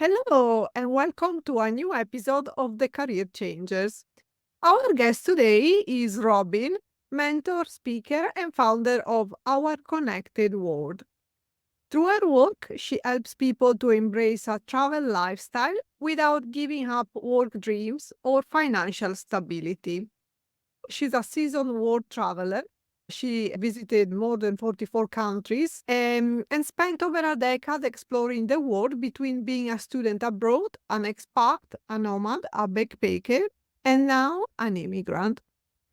Hello, and welcome to a new episode of The Career Changers. Our guest today is Robin, mentor, speaker, and founder of Our Connected World. Through her work, she helps people to embrace a travel lifestyle without giving up work dreams or financial stability. She's a seasoned world traveler. She visited more than 44 countries and spent over a decade exploring the world between being a student abroad, an expat, a nomad, a backpacker, and now an immigrant.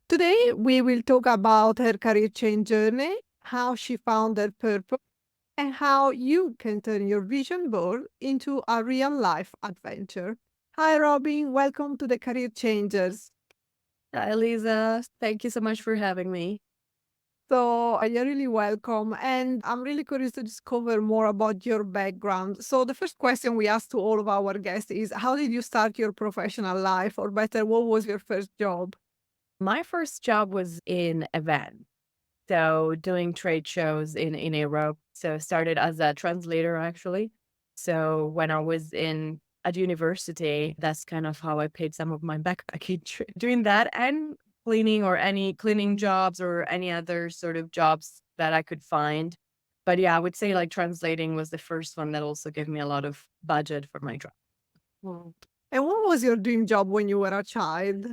Today, we will talk about her career change journey, how she found her purpose, and how you can turn your vision board into a real life adventure. Hi, Robin. Welcome to the Career Changers. Hi, Lisa. Thank you so much for having me. So you're really welcome. And I'm really curious to discover more about your background. So the first question we ask to all of our guests is how did you start your professional life? Or better, what was your first job? My first job was in event, so doing trade shows in Europe. So I started as a translator actually. So when I was in at university, that's kind of how I paid some of my backpacking doing that and cleaning or any cleaning jobs or any other sort of jobs that I could find. But yeah, I would say like translating was the first one that also gave me a lot of budget for my job. Mm. And what was your dream job when you were a child?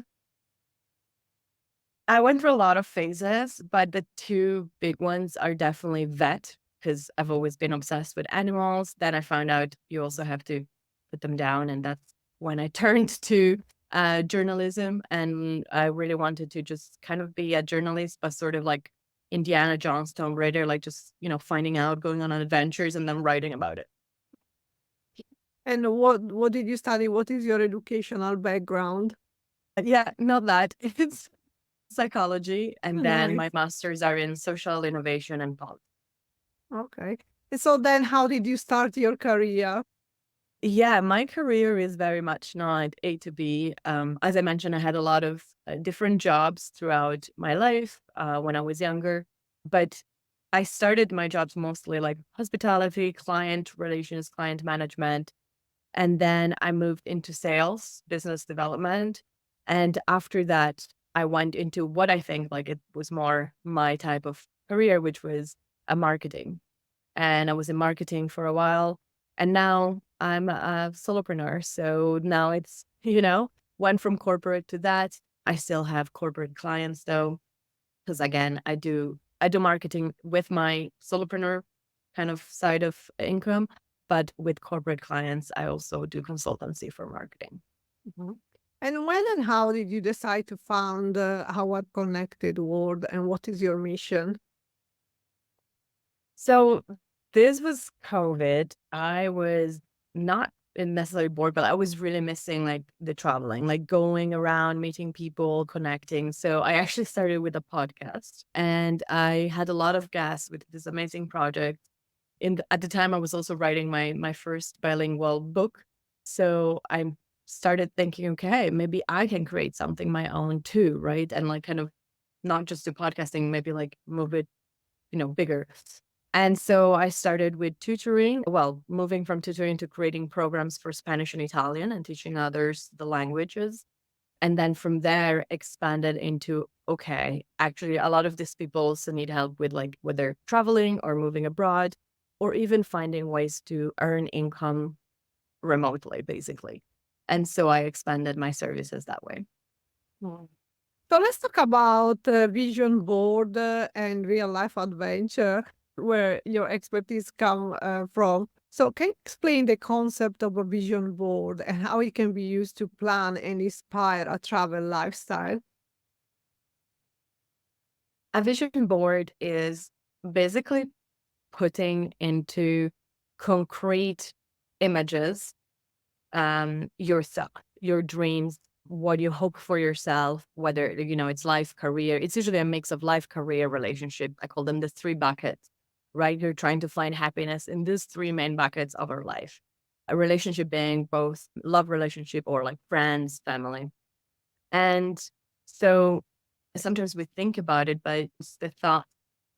I went through a lot of phases, but the two big ones are definitely vet, because I've always been obsessed with animals. Then I found out you also have to put them down. And that's when I turned to journalism. And I really wanted to just kind of be a journalist, but sort of like Indiana Jones, Tomb Raider, like just, finding out, going on adventures and then writing about it. And what did you study? What is your educational background? Yeah, not that. It's psychology. And then Nice. my masters are in social innovation and politics. Okay. And so then how did you start your career? Yeah, my career is very much not A to B. As I mentioned, I had a lot of different jobs throughout my life when I was younger, but I started my jobs mostly like hospitality, client relations, client management. And then I moved into sales, business development. And after that, I went into what I think like it was more my type of career, which was a marketing, and I was in marketing for a while. And now I'm a solopreneur. So now it's, went from corporate to that. I still have corporate clients though, because again, I do marketing with my solopreneur kind of side of income, but with corporate clients, I also do consultancy for marketing. Mhm. And when and how did you decide to found our connected world and what is your mission? So this was COVID. I was not necessarily bored, but I was really missing like the traveling, like going around, meeting people, connecting. So I actually started with a podcast and I had a lot of gas with this amazing project. At the time, I was also writing my first bilingual book. So I started thinking, okay, maybe I can create something my own too, right? And like kind of not just do podcasting, maybe like move it bigger. And so I started with tutoring, well, moving from tutoring to creating programs for Spanish and Italian and teaching others the languages. And then from there, expanded into, okay, actually, a lot of these people also need help with like whether traveling or moving abroad, or even finding ways to earn income remotely, basically. And so I expanded my services that way. Mm. So let's talk about vision board and real life adventure, where your expertise come from. So can you explain the concept of a vision board and how it can be used to plan and inspire a travel lifestyle? A vision board is basically putting into concrete images yourself, your dreams, what you hope for yourself, whether it's life, career. It's usually a mix of life, career, relationship. I call them the three buckets, right? You're trying to find happiness in these three main buckets of our life. A relationship being both love relationship or like friends, family. And so sometimes we think about it, but the thought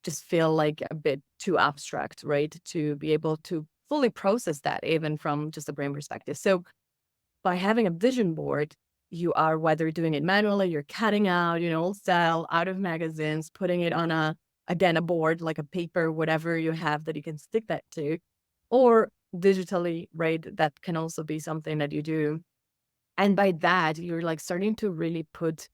just feel like a bit too abstract, right? To be able to fully process that even from just a brain perspective. So by having a vision board, you are whether doing it manually, you're cutting out, old style out of magazines, putting it on again, a board, like a paper, whatever you have that you can stick that to, or digitally, right? That can also be something that you do. And by that, you're like starting to really put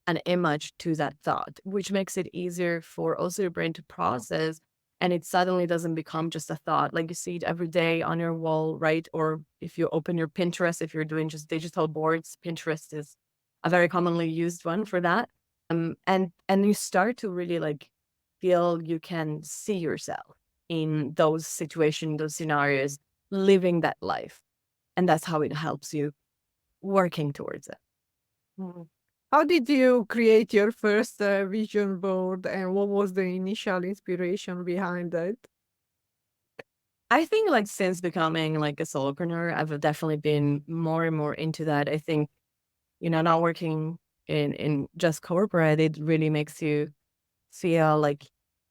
an image to that thought, which makes it easier for also your brain to process. And it suddenly doesn't become just a thought. Like you see it every day on your wall, right? Or if you open your Pinterest, if you're doing just digital boards, Pinterest is a very commonly used one for that. And you start to really like feel you can see yourself in those situations, those scenarios, living that life. And that's how it helps you working towards it. Mm. How did you create your first vision board, and what was the initial inspiration behind it? I think like since becoming like a solopreneur, I've definitely been more and more into that. I think, not working in just corporate, it really makes you feel like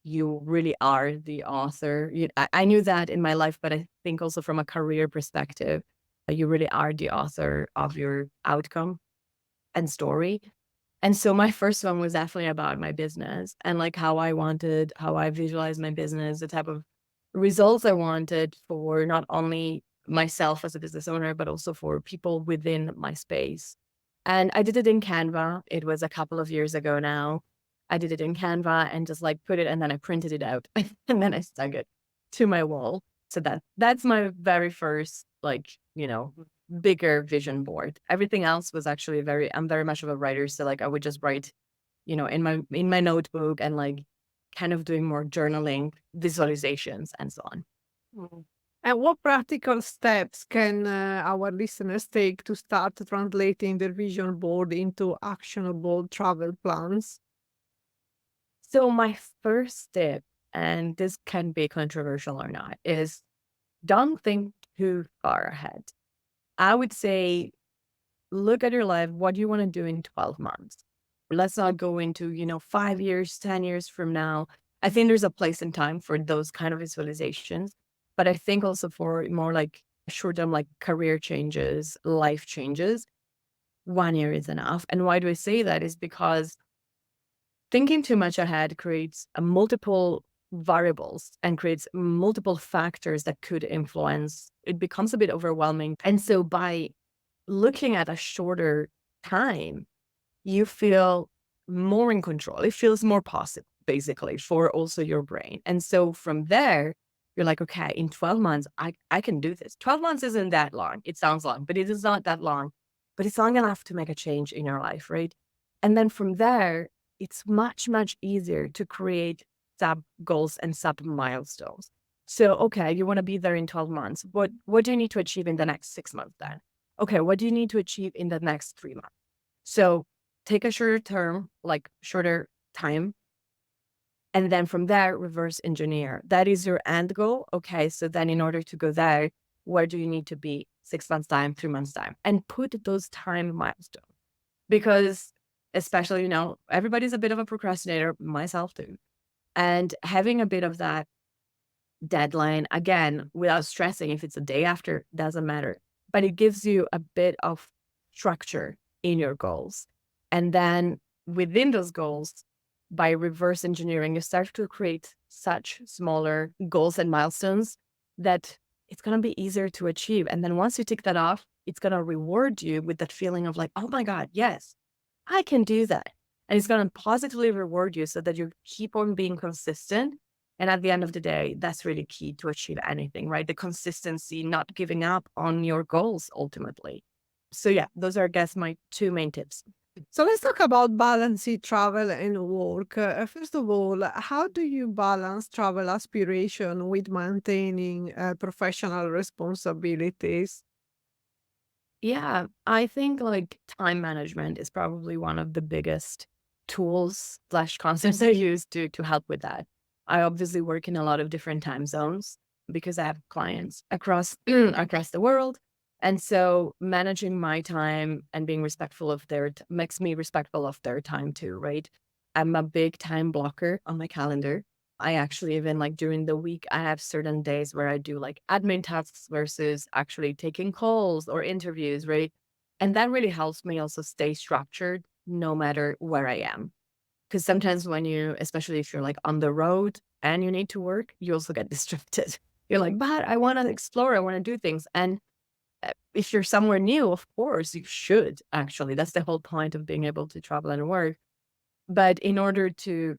you really are the author. I knew that in my life, but I think also from a career perspective, you really are the author of your outcome and story. And so my first one was definitely about my business and like how I visualized my business, the type of results I wanted for not only myself as a business owner, but also for people within my space. And I did it in Canva. It was a couple of years ago now. I did it in Canva and just like put it, and then I printed it out and then I stuck it to my wall. So that's my very first like, bigger vision board. Everything else was actually I'm very much of a writer. So like I would just write, in my notebook and like kind of doing more journaling, visualizations and so on. Mm. And what practical steps can our listeners take to start translating their vision board into actionable travel plans? So my first step, and this can be controversial or not, is don't think too far ahead. I would say look at your life. What do you want to do in 12 months? Let's not go into, 5 years, 10 years from now. I think there's a place and time for those kind of visualizations. But I think also for more like short term, like career changes, life changes, 1 year is enough. And why do I say that is because thinking too much ahead creates a multiple variables and creates multiple factors that could influence. It becomes a bit overwhelming. And so by looking at a shorter time, you feel more in control. It feels more possible, basically, for also your brain. And so from there, you're like, okay, in 12 months, I can do this. 12 months isn't that long. It sounds long, but it is not that long. But it's long enough to make a change in your life, right? And then from there, it's much, much easier to create sub goals and sub milestones. So, okay, you want to be there in 12 months. What do you need to achieve in the next 6 months then? Okay, what do you need to achieve in the next 3 months? So take a shorter term, like shorter time. And then from there, reverse engineer. That is your end goal. Okay. So then in order to go there, where do you need to be 6 months time, 3 months time? And put those time milestones. Because especially, everybody's a bit of a procrastinator, myself too. And having a bit of that deadline, again, without stressing if it's a day after, doesn't matter. But it gives you a bit of structure in your goals. And then within those goals, by reverse engineering, you start to create such smaller goals and milestones that it's going to be easier to achieve. And then once you tick that off, it's going to reward you with that feeling of like, oh my God, yes, I can do that. And it's going to positively reward you so that you keep on being consistent. And at the end of the day, that's really key to achieve anything, right? The consistency, not giving up on your goals ultimately. So yeah, those are, I guess, my two main tips. So let's talk about balancing travel and work. First of all, how do you balance travel aspiration with maintaining professional responsibilities? Yeah, I think like time management is probably one of the biggest tools slash concepts I use to help with that. I obviously work in a lot of different time zones because I have clients across across the world. And so managing my time and being respectful of makes me respectful of their time too, right? I'm a big time blocker on my calendar. I actually even like during the week, I have certain days where I do like admin tasks versus actually taking calls or interviews, right? And that really helps me also stay structured no matter where I am. Because sometimes when you, especially if you're like on the road and you need to work, you also get distracted. You're like, but I want to explore, I want to do things. And if you're somewhere new, of course, you should actually. That's the whole point of being able to travel and work. But in order to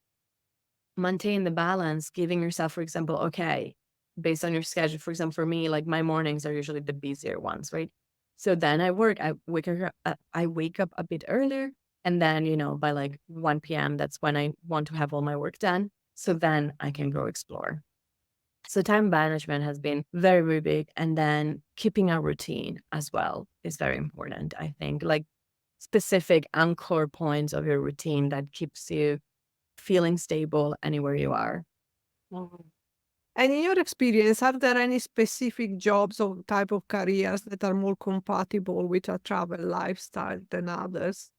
maintain the balance, giving yourself, for example, okay, based on your schedule, for example, for me, like my mornings are usually the busier ones, right? So then I wake up a bit earlier. And then, by like 1 p.m., that's when I want to have all my work done. So then I can go explore. So time management has been very, very big. And then keeping a routine as well is very important, I think. Like specific anchor points of your routine that keeps you feeling stable anywhere you are. Mhm. And in your experience, are there any specific jobs or type of careers that are more compatible with a travel lifestyle than others?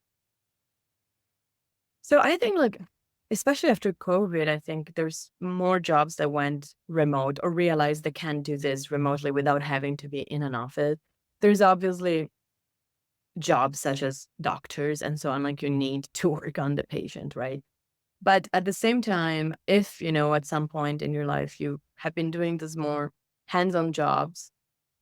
So I think like, especially after COVID, I think there's more jobs that went remote or realized they can do this remotely without having to be in an office. There's obviously jobs such as doctors and so on, like you need to work on the patient, right? But at the same time, if, at some point in your life you have been doing this more hands-on jobs,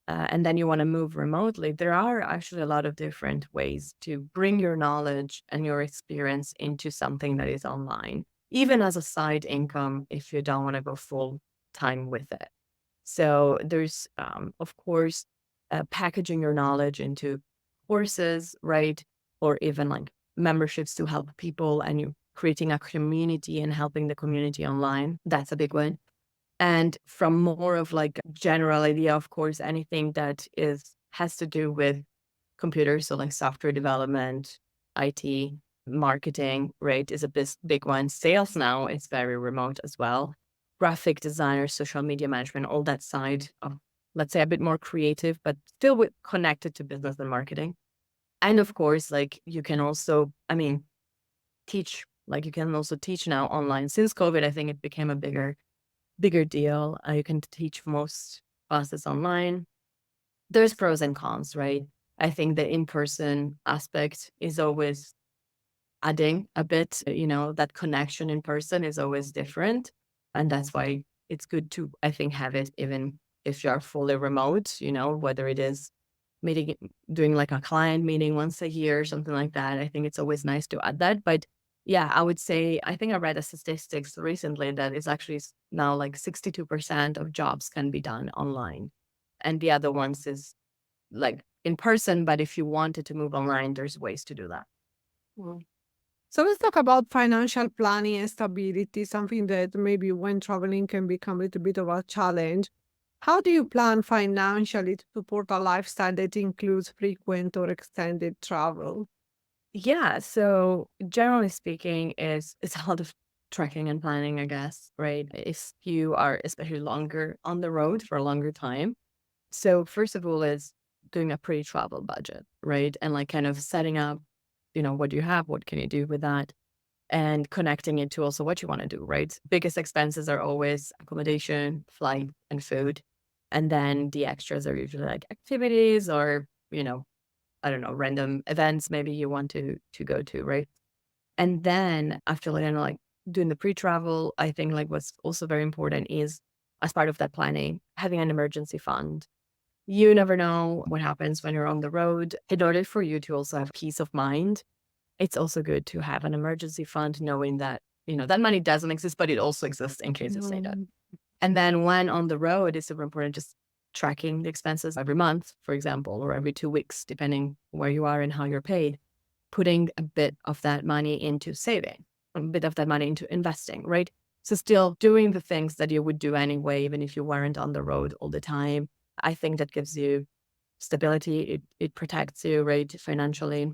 and then you want to move remotely, there are actually a lot of different ways to bring your knowledge and your experience into something that is online, even as a side income if you don't want to go full time with it. So there's, of course, packaging your knowledge into courses, right? Or even like memberships to help people and you creating a community and helping the community online. That's a big one. And from more of like a general idea, of course, anything that has to do with computers, so like software development, IT, marketing, right, is a big one. Sales now is very remote as well. Graphic designers, social media management, all that side of, let's say, a bit more creative, but still connected to business and marketing. And of course, like you can also, teach, like you can also teach now online. Since COVID, I think it became a bigger deal. You can teach most classes online. There's pros and cons, right? I think the in-person aspect is always adding a bit, that connection in person is always different. And that's why it's good to, I think, have it even if you're fully remote, whether it is meeting, doing like a client meeting once a year or something like that. I think it's always nice to add that. But yeah, I would say, I think I read a statistics recently that it's actually now like 62% of jobs can be done online. And the other ones is like in person. But if you wanted to move online, there's ways to do that. Mm. So let's talk about financial planning and stability, something that maybe when traveling can become a little bit of a challenge. How do you plan financially to support a lifestyle that includes frequent or extended travel? Yeah. So generally speaking, it's a lot of tracking and planning, I guess, right? If you are especially longer on the road for a longer time. So first of all is doing a pre-travel budget, right? And like kind of setting up, what do you have? What can you do with that? And connecting it to also what you want to do, right? Biggest expenses are always accommodation, flight, and food. And then the extras are usually like activities or, I don't know, random events maybe you want to go to, right? And then after like doing the pre-travel, I think like what's also very important is as part of that planning, having an emergency fund. You never know what happens when you're on the road. In order for you to also have peace of mind, it's also good to have an emergency fund, knowing that, that money doesn't exist, but it also exists in case it's needed. Mm. And then when on the road, it's super important just tracking the expenses every month, for example, or every 2 weeks, depending where you are and how you're paid, putting a bit of that money into saving, a bit of that money into investing, right? So still doing the things that you would do anyway, even if you weren't on the road all the time. I think that gives you stability. It protects you, right, financially.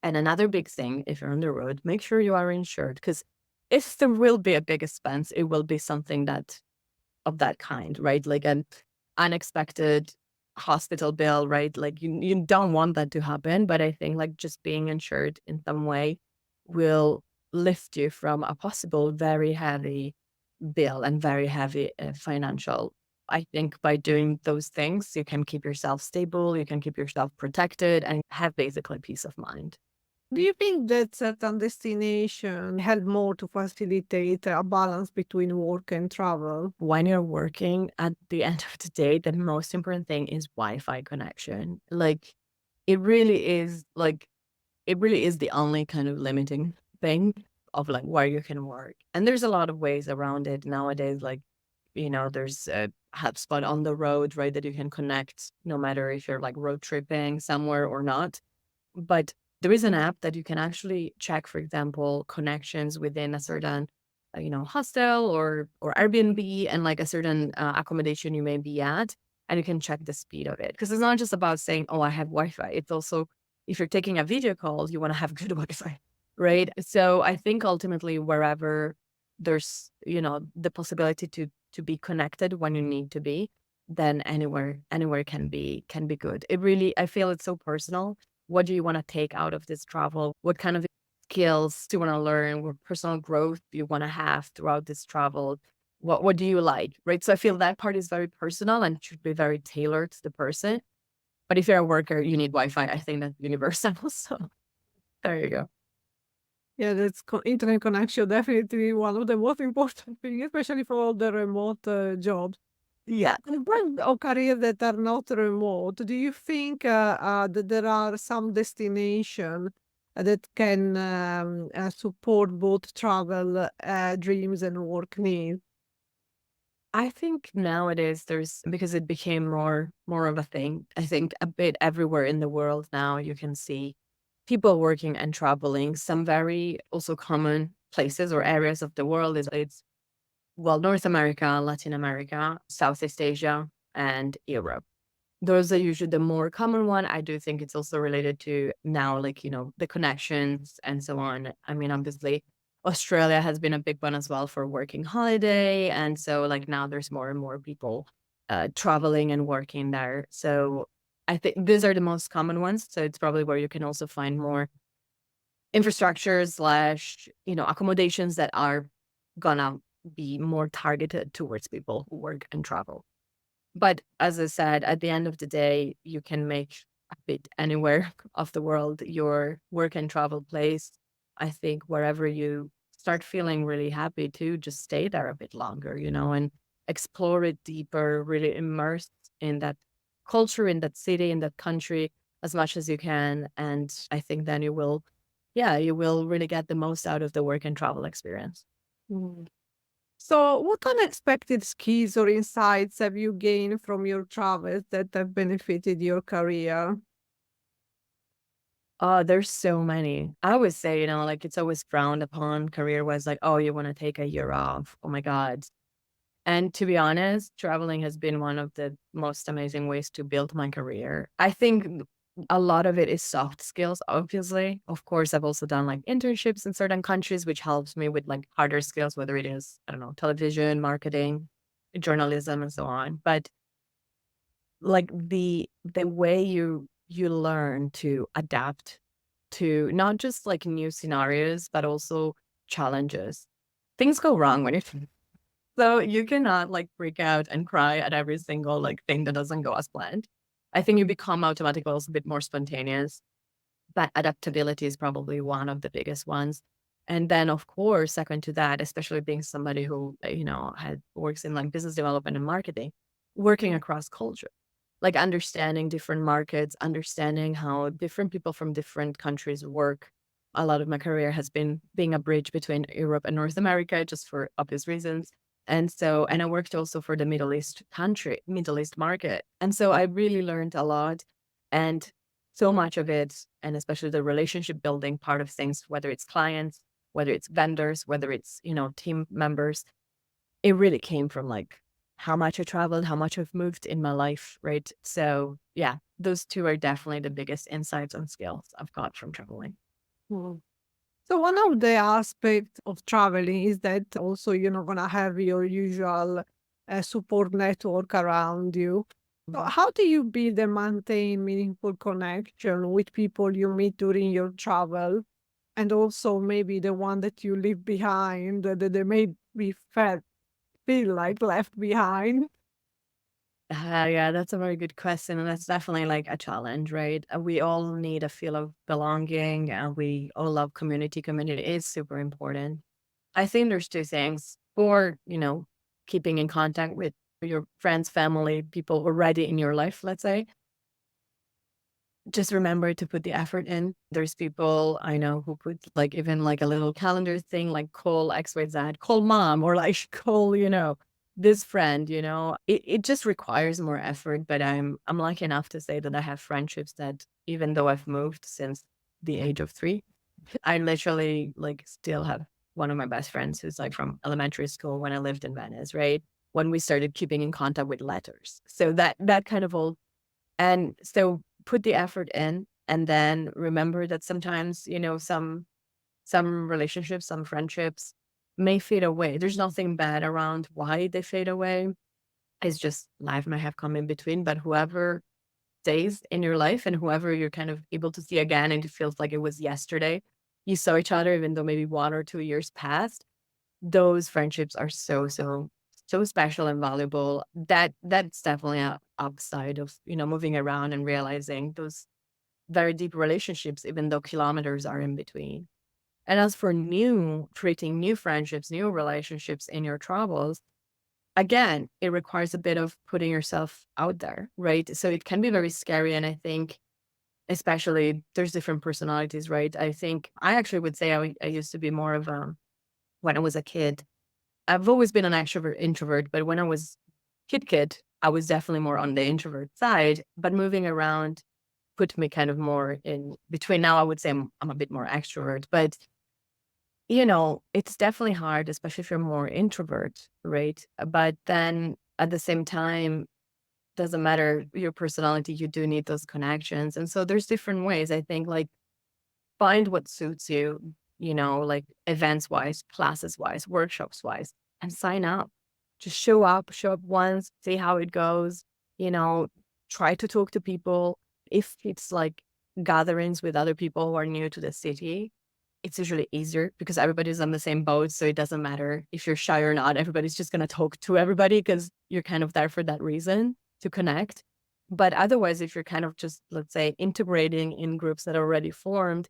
And another big thing, if you're on the road, make sure you are insured, because if there will be a big expense, it will be something that of that kind, right? Like an unexpected hospital bill, right? Like you don't want that to happen. But I think like just being insured in some way will lift you from a possible very heavy bill and very heavy financial. I think by doing those things, you can keep yourself stable, you can keep yourself protected, and have basically peace of mind. Do you think that certain destination help more to facilitate a balance between work and travel? When you're working, at the end of the day, the most important thing is Wi-Fi connection. Like, it really is like it really is the only kind of limiting thing of like where you can work. And there's a lot of ways around it nowadays. Like, there's a hotspot on the road, right? That you can connect no matter if you're like road tripping somewhere or not. But there is an app that you can actually check, for example, connections within a certain, hostel or Airbnb and like a certain accommodation you may be at, and you can check the speed of it. Because it's not just about saying, "Oh, I have Wi-Fi." It's also if you're taking a video call, you want to have good Wi-Fi, right? So I think ultimately wherever there's the possibility to be connected when you need to be, then anywhere can be good. It really I feel it's so personal. What do you want to take out of this travel? What kind of skills do you want to learn? What personal growth do you want to have throughout this travel? What do you like? Right. So I feel that part is very personal and should be very tailored to the person. But if you're a worker, you need Wi-Fi. I think that's universal. So there you go. Yeah, that's internet connection definitely one of the most important things, especially for all the remote jobs. Yeah. And what of careers that are not remote, do you think that there are some destination that can support both travel dreams and work needs? I think nowadays there's because it became more of a thing. I think a bit everywhere in the world now you can see people working and traveling. Some very also common places or areas of the world is it's North America, Latin America, Southeast Asia, and Europe. Those are usually the more common one. I do think it's also related to now, like, the connections and so on. I mean, obviously, Australia has been a big one as well for working holiday. And so, like, now there's more and more people traveling and working there. So I think these are the most common ones. So it's probably where you can also find more infrastructure slash, accommodations that are gonna be more targeted towards people who work and travel. But as I said, at the end of the day, you can make a bit anywhere of the world your work and travel place. I think wherever you start feeling really happy to just stay there a bit longer, and explore it deeper, really immerse in that culture, in that city, in that country as much as you can. And I think then you will really get the most out of the work and travel experience. Mm. So, what unexpected skills or insights have you gained from your travels that have benefited your career? Oh, there's so many. I would say, like it's always frowned upon career-wise, like, oh, you want to take a year off. Oh my God. And to be honest, traveling has been one of the most amazing ways to build my career. I think a lot of it is soft skills, obviously. Of course, I've also done like internships in certain countries, which helps me with like harder skills, whether it is, I don't know, television, marketing, journalism, and so on. But like the way you learn to adapt to not just like new scenarios, but also challenges. Things go wrong when you so you cannot like freak out and cry at every single like thing that doesn't go as planned. I think you become automatically also a bit more spontaneous, but adaptability is probably one of the biggest ones. And then of course, second to that, especially being somebody who, had works in like business development and marketing, working across culture, like understanding different markets, understanding how different people from different countries work. A lot of my career has been being a bridge between Europe and North America, just for obvious reasons. And I worked also for the Middle East market. And so I really learned a lot. And so much of it, and especially the relationship building part of things, whether it's clients, whether it's vendors, whether it's, team members, it really came from like how much I traveled, how much I've moved in my life, right? So yeah, those two are definitely the biggest insights and skills I've got from traveling. Mm. So, one of the aspects of traveling is that also you're not going to have your usual support network around you. So, Mhm. how do you build and maintain meaningful connection with people you meet during your travel? And also maybe the one that you leave behind that they may be felt. feel like left behind? Yeah, that's a very good question, and that's definitely like a challenge, right? We all need a feel of belonging, and we all love community. Community is super important. I think there's two things for, keeping in contact with your friends, family, people already in your life, let's say. Just remember to put the effort in. There's people I know who put like even like a little calendar thing, like call XYZ, call mom, or like call, this friend, it just requires more effort. But I'm lucky enough to say that I have friendships that even though I've moved since the age of 3, I literally like still have one of my best friends who's like from elementary school when I lived in Venice, right? When we started keeping in contact with letters. So that kind of all, and so put the effort in, and then remember that sometimes, some relationships, some friendships may fade away. There's nothing bad around why they fade away. It's just life might have come in between, but whoever stays in your life and whoever you're kind of able to see again and it feels like it was yesterday, you saw each other, even though maybe 1 or 2 years passed, those friendships are so special and valuable. That's definitely a upside of, moving around and realizing those very deep relationships, even though kilometers are in between. And as for creating new friendships, new relationships in your travels, again, it requires a bit of putting yourself out there, right? So it can be very scary. And I think, especially, there's different personalities, right? I think I actually would say I used to be more of when I was a kid. I've always been an extrovert, introvert, but when I was kid, I was definitely more on the introvert side. But moving around put me kind of more in between. Now I would say I'm a bit more extrovert, but it's definitely hard, especially if you're more introvert, right? But then at the same time, doesn't matter your personality, you do need those connections. And so there's different ways. I think like find what suits you, like events wise, classes wise, workshops wise, and sign up. Just show up once, see how it goes, you know, try to talk to people. If it's like gatherings with other people who are new to the city, it's usually easier because everybody's on the same boat. So it doesn't matter if you're shy or not, everybody's just going to talk to everybody because you're kind of there for that reason to connect. But otherwise, if you're kind of just, let's say, integrating in groups that are already formed,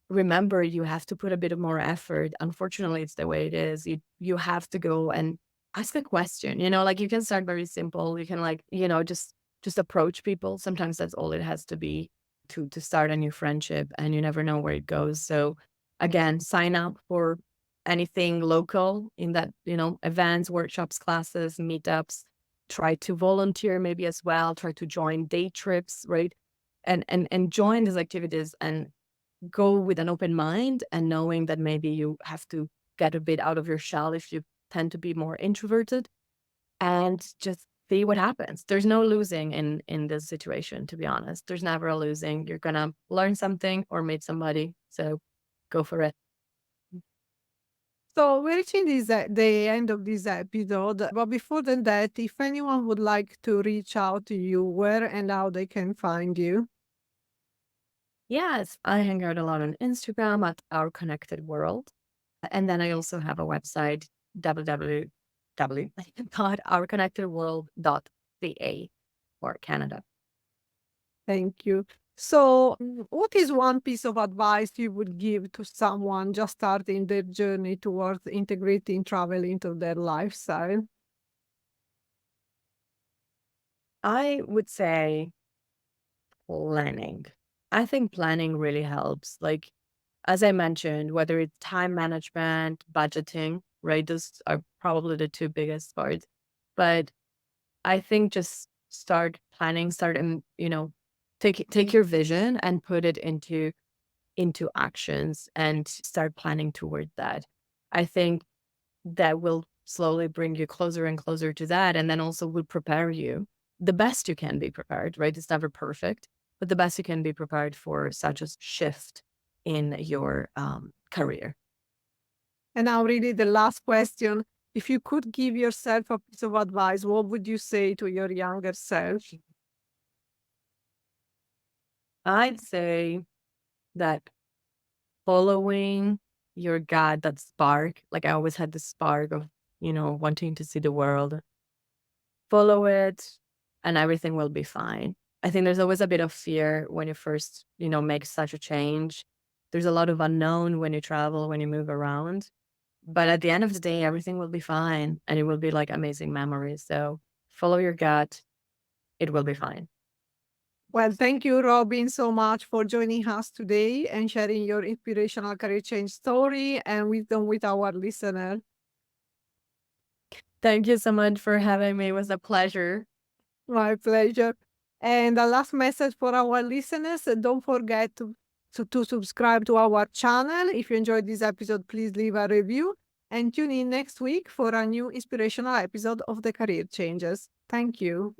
remember you have to put a bit of more effort. Unfortunately, it's the way it is. You have to go and ask a question. Like you can start very simple. You can like, just approach people. Sometimes that's all it has to be to start a new friendship, and you never know where it goes. So again, sign up for anything local in that, events, workshops, classes, meetups. Try to volunteer maybe as well. Try to join day trips, right? And join these activities and go with an open mind and knowing that maybe you have to get a bit out of your shell if you tend to be more introverted, and just see what happens. There's no losing in this situation, to be honest. There's never a losing. You're gonna learn something or meet somebody. So go for it. So we're reaching the end of this episode, but before than that, if anyone would like to reach out to you, where and how they can find you? Yes, I hang out a lot on Instagram at Our Connected World. And then I also have a website, www.ourconnectedworld.ca for Canada. Thank you. So, what is one piece of advice you would give to someone just starting their journey towards integrating travel into their lifestyle? I would say planning. I think planning really helps. Like, as I mentioned, whether it's time management, budgeting, right? Those are probably the two biggest parts. But I think just start planning, start and, take your vision and put it into actions and start planning toward that. I think that will slowly bring you closer and closer to that. And then also will prepare you the best you can be prepared, right? It's never perfect, but the best you can be prepared for such a shift in your career. And now, really, the last question. If you could give yourself a piece of advice, what would you say to your younger self? I'd say that following your gut, that spark, like I always had the spark of wanting to see the world. Follow it, and everything will be fine. I think there's always a bit of fear when you first, make such a change. There's a lot of unknown when you travel, when you move around. But at the end of the day, everything will be fine and it will be like amazing memories. So follow your gut. It will be fine. Well, thank you, Robin, so much for joining us today and sharing your inspirational career change story and wisdom with our listener. Thank you so much for having me. It was a pleasure. My pleasure. And the last message for our listeners, don't forget to subscribe to our channel. If you enjoyed this episode, please leave a review and tune in next week for a new inspirational episode of the Career Changers. Thank you.